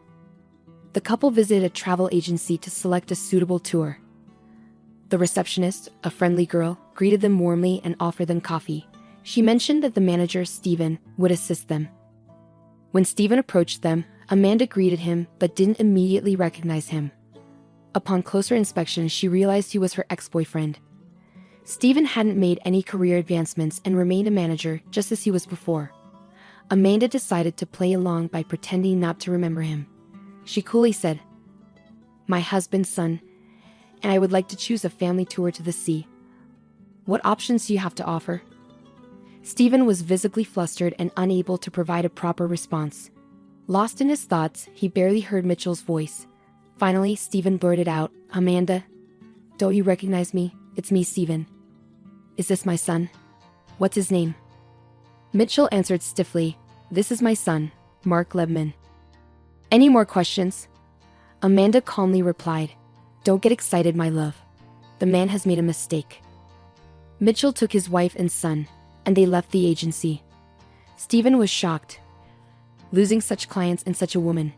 The couple visited a travel agency to select a suitable tour. The receptionist, a friendly girl, greeted them warmly and offered them coffee. She mentioned that the manager, Stephen, would assist them. When Stephen approached them, Amanda greeted him but didn't immediately recognize him. Upon closer inspection, she realized he was her ex-boyfriend. Stephen hadn't made any career advancements and remained a manager just as he was before. Amanda decided to play along by pretending not to remember him. She coolly said, My husband's son, and I would like to choose a family tour to the sea. What options do you have to offer? Stephen was visibly flustered and unable to provide a proper response. Lost in his thoughts, he barely heard Mitchell's voice. Finally, Stephen blurted out, "Amanda, don't you recognize me? It's me, Stephen. Is this my son? What's his name?" Mitchell answered stiffly, "This is my son, Mark Lebman." "Any more questions?" Amanda calmly replied, "Don't get excited, my love. The man has made a mistake." Mitchell took his wife and son, and they left the agency. Stephen was shocked. Losing such clients and such a woman.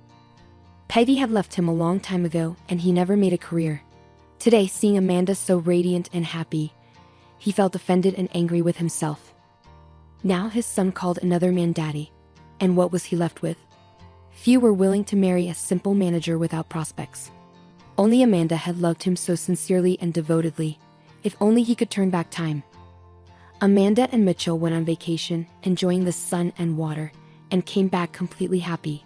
Peggy had left him a long time ago, and he never made a career. Today, seeing Amanda so radiant and happy, he felt offended and angry with himself. Now his son called another man daddy, and what was he left with? Few were willing to marry a simple manager without prospects. Only Amanda had loved him so sincerely and devotedly. If only he could turn back time. Amanda and Mitchell went on vacation, enjoying the sun and water, and came back completely happy.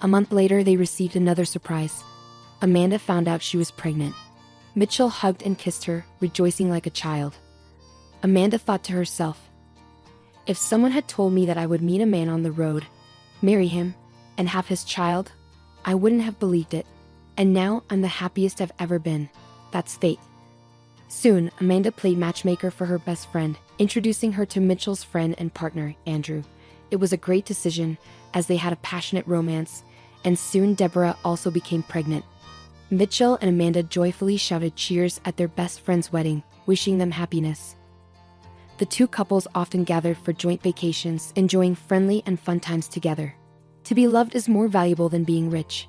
A month later, they received another surprise. Amanda found out she was pregnant. Mitchell hugged and kissed her, rejoicing like a child. Amanda thought to herself, "If someone had told me that I would meet a man on the road, marry him, and have his child, I wouldn't have believed it. And now I'm the happiest I've ever been. That's fate." Soon, Amanda played matchmaker for her best friend, introducing her to Mitchell's friend and partner, Andrew. It was a great decision, as they had a passionate romance, and soon Deborah also became pregnant. Mitchell and Amanda joyfully shouted cheers at their best friend's wedding, wishing them happiness. The two couples often gathered for joint vacations, enjoying friendly and fun times together. To be loved is more valuable than being rich.